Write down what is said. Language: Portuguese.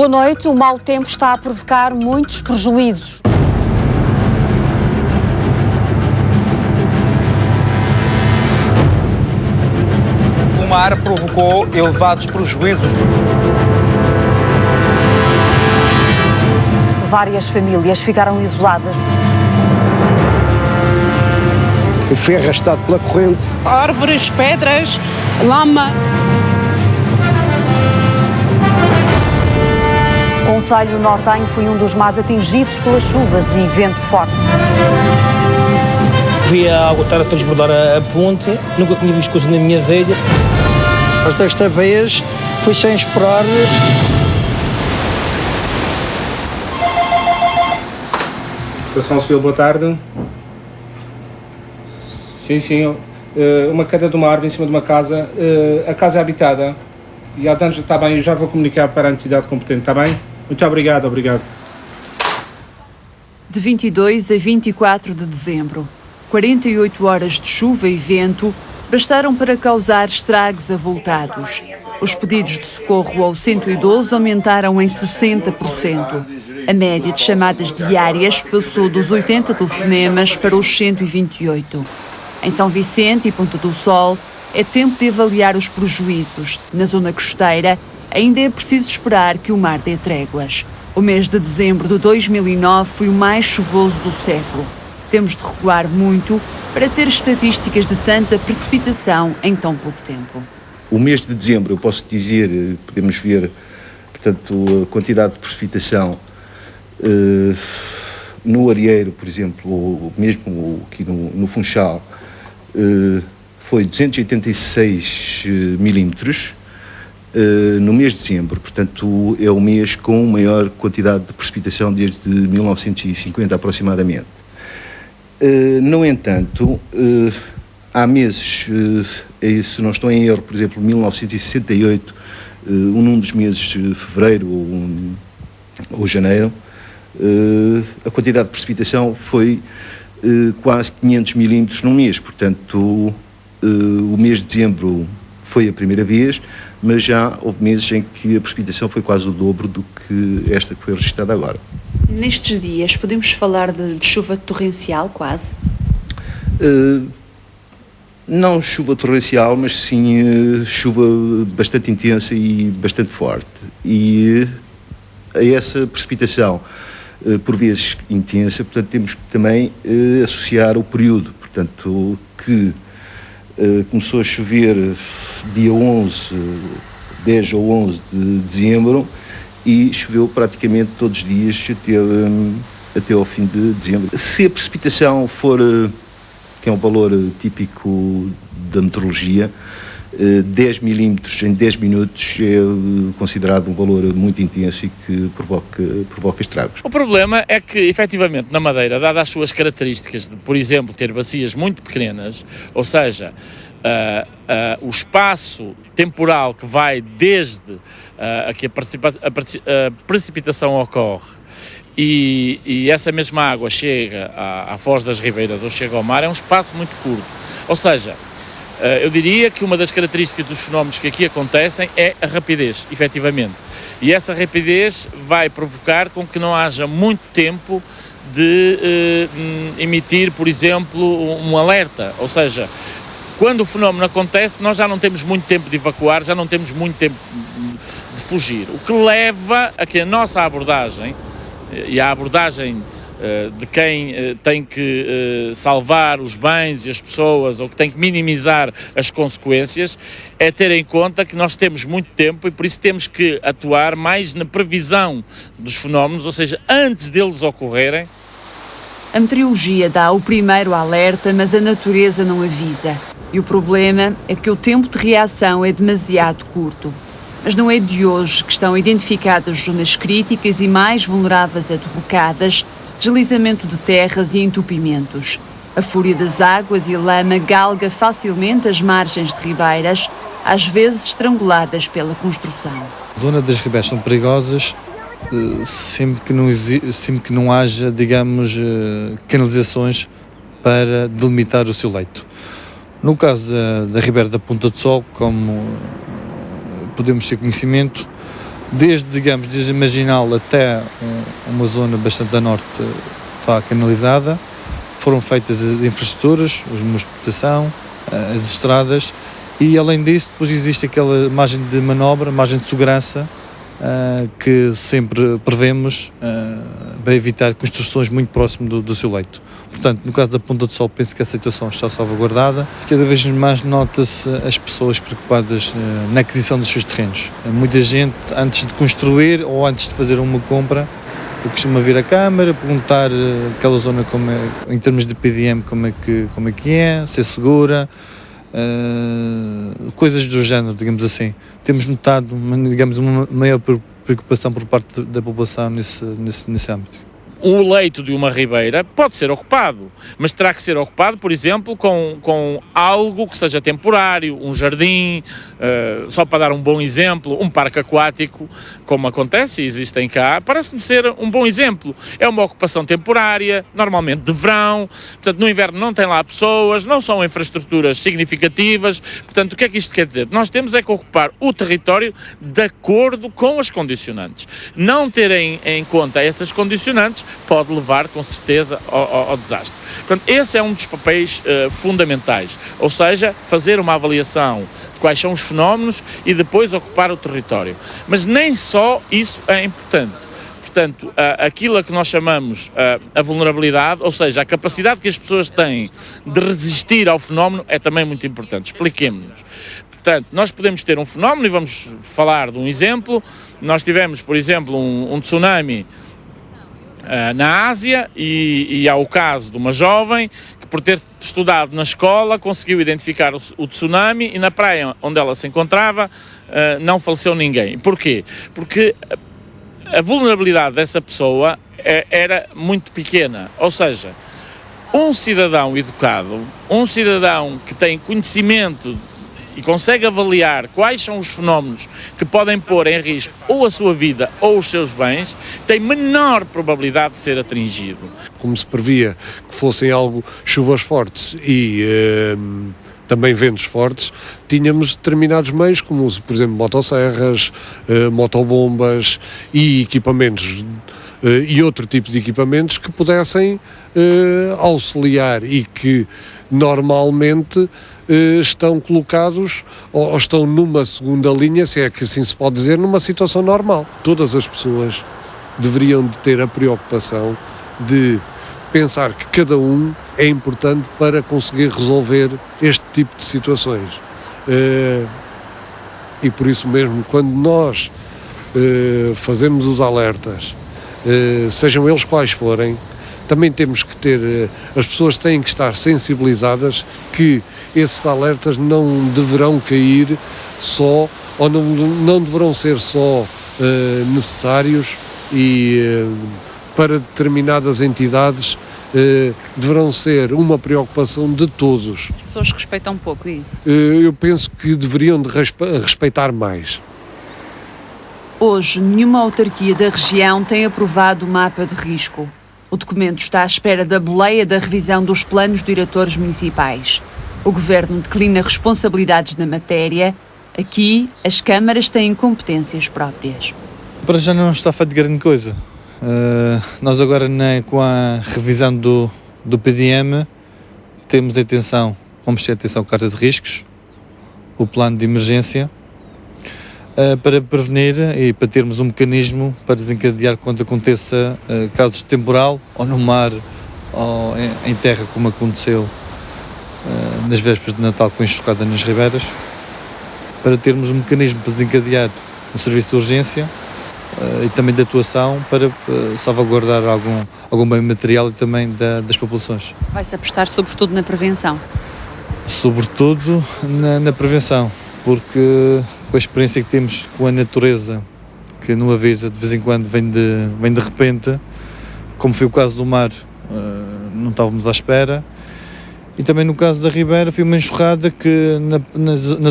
Boa noite. O mau tempo está a provocar muitos prejuízos. O mar provocou elevados prejuízos. Várias famílias ficaram isoladas. Foi arrastado pela corrente. Árvores, pedras, lama. O concelho nortenho foi um dos mais atingidos pelas chuvas e vento forte. Vi a água estar a transbordar a ponte, nunca tinha visto coisa na minha vida. Mas desta vez foi sem esperar. Estação Civil, boa tarde. Sim. Uma queda de uma árvore em cima de uma casa. A casa é habitada. E há danos, está bem, eu já vou comunicar para a entidade competente, está bem? Muito obrigado. De 22 a 24 de dezembro, 48 horas de chuva e vento bastaram para causar estragos avultados. Os pedidos de socorro ao 112 aumentaram em 60%. A média de chamadas diárias passou dos 80 telefonemas para os 128. Em São Vicente e Ponta do Sol, é tempo de avaliar os prejuízos. Na zona costeira, ainda é preciso esperar que o mar dê tréguas. O mês de dezembro de 2009 foi o mais chuvoso do século. Temos de recuar muito para ter estatísticas de tanta precipitação em tão pouco tempo. O mês de dezembro, eu posso dizer, podemos ver, portanto, a quantidade de precipitação no Arieiro, por exemplo, ou mesmo aqui no Funchal, foi 286 milímetros no mês de dezembro. Portanto, é o mês com maior quantidade de precipitação desde 1950 aproximadamente. No entanto, há meses, se não estou em erro, por exemplo, 1968, num dos meses de fevereiro ou janeiro, a quantidade de precipitação foi quase 500 milímetros num mês. Portanto, o mês de dezembro foi a primeira vez, mas já houve meses em que a precipitação foi quase o dobro do que esta que foi registrada agora. Nestes dias, podemos falar de chuva torrencial, quase? Não chuva torrencial, mas sim chuva bastante intensa e bastante forte. E a essa precipitação, por vezes intensa, portanto, temos que também associar o período. Portanto, que começou a chover dia 10 ou 11 de dezembro e choveu praticamente todos os dias até ao fim de dezembro. Se a precipitação for, que é um valor típico da meteorologia, 10 milímetros em 10 minutos é considerado um valor muito intenso e que provoca estragos. O problema é que, efetivamente, na Madeira, dadas as suas características de, por exemplo, ter bacias muito pequenas, ou seja, o espaço temporal que vai desde a que a precipitação ocorre e essa mesma água chega à foz das ribeiras ou chega ao mar, é um espaço muito curto. Ou seja, eu diria que uma das características dos fenómenos que aqui acontecem é a rapidez, efetivamente. E essa rapidez vai provocar com que não haja muito tempo de emitir, por exemplo, um alerta. Ou seja, quando o fenómeno acontece, nós já não temos muito tempo de evacuar, já não temos muito tempo de fugir. O que leva a que a nossa abordagem, e a abordagem de quem tem que salvar os bens e as pessoas ou que tem que minimizar as consequências, é ter em conta que nós temos muito tempo e por isso temos que atuar mais na previsão dos fenómenos, ou seja, antes deles ocorrerem. A meteorologia dá o primeiro alerta, mas a natureza não avisa. E o problema é que o tempo de reação é demasiado curto. Mas não é de hoje que estão identificadas zonas críticas e mais vulneráveis a derrocadas, deslizamento de terras e entupimentos. A fúria das águas e lama galga facilmente as margens de ribeiras, às vezes estranguladas pela construção. A zona das ribeiras são perigosas sempre que não haja, digamos, canalizações para delimitar o seu leito. No caso da Ribeira da Ponta do Sol, como podemos ter conhecimento, desde a Marginal até uma zona bastante a norte está canalizada. Foram feitas as infraestruturas, os muros de proteção, as estradas e, além disso, depois existe aquela margem de manobra, margem de segurança que sempre prevemos para evitar construções muito próximo do seu leito. Portanto, no caso da Ponta do Sol, penso que a situação está salvaguardada. Cada vez mais nota-se as pessoas preocupadas na aquisição dos seus terrenos. Muita gente, antes de construir ou antes de fazer uma compra, costuma vir à Câmara, perguntar aquela zona em termos de PDM como é que é, se é segura, coisas do género, digamos assim. Temos notado, digamos, uma maior preocupação por parte da população nesse âmbito. O leito de uma ribeira pode ser ocupado, mas terá que ser ocupado, por exemplo, com algo que seja temporário, um jardim, só para dar um bom exemplo, um parque aquático, como acontece e existem cá, parece-me ser um bom exemplo. É uma ocupação temporária, normalmente de verão, portanto no inverno não tem lá pessoas, não são infraestruturas significativas, portanto o que é que isto quer dizer? Nós temos é que ocupar o território de acordo com as condicionantes. Não ter em conta essas condicionantes pode levar, com certeza, ao desastre. Portanto, esse é um dos papéis fundamentais, ou seja, fazer uma avaliação de quais são os fenómenos e depois ocupar o território. Mas nem só isso é importante. Portanto, aquilo a que nós chamamos a vulnerabilidade, ou seja, a capacidade que as pessoas têm de resistir ao fenómeno é também muito importante. Expliquemo-nos. Portanto, nós podemos ter um fenómeno, e vamos falar de um exemplo. Nós tivemos, por exemplo, um tsunami na Ásia e há o caso de uma jovem que, por ter estudado na escola, conseguiu identificar o tsunami e na praia onde ela se encontrava não faleceu ninguém. Porquê? Porque a vulnerabilidade dessa pessoa era muito pequena, ou seja, um cidadão educado, um cidadão que tem conhecimento e consegue avaliar quais são os fenómenos que podem pôr em risco ou a sua vida ou os seus bens, tem menor probabilidade de ser atingido. Como se previa que fossem algo chuvas fortes e também ventos fortes, tínhamos determinados meios, como por exemplo motosserras, motobombas e equipamentos e outro tipo de equipamentos que pudessem auxiliar e que normalmente estão colocados ou estão numa segunda linha, se é que assim se pode dizer, numa situação normal. Todas as pessoas deveriam de ter a preocupação de pensar que cada um é importante para conseguir resolver este tipo de situações. E por isso mesmo, quando nós fazemos os alertas, sejam eles quais forem, também temos que ter, as pessoas têm que estar sensibilizadas que esses alertas não deverão cair só, ou não deverão ser só necessários e para determinadas entidades, deverão ser uma preocupação de todos. As pessoas respeitam um pouco isso? Eu penso que deveriam de respeitar mais. Hoje, nenhuma autarquia da região tem aprovado o mapa de risco. O documento está à espera da boleia da revisão dos planos diretores municipais. O Governo declina responsabilidades na matéria. Aqui, as câmaras têm competências próprias. Para já não está feito grande coisa. Nós agora, com a revisão do PDM, temos atenção, vamos ter atenção à carta de riscos, o plano de emergência, para prevenir e para termos um mecanismo para desencadear quando aconteça casos de temporal, ou no mar, ou em terra, como aconteceu nas vésperas de Natal com a enxurrada nas ribeiras, para termos um mecanismo para desencadear um serviço de urgência e também de atuação para salvaguardar algum bem material e também das populações. Vai-se apostar sobretudo na prevenção? Sobretudo na prevenção, porque com a experiência que temos com a natureza, que não avisa, de vez em quando vem de repente, como foi o caso do mar, não estávamos à espera, e também no caso da Ribeira foi uma enxurrada que na zona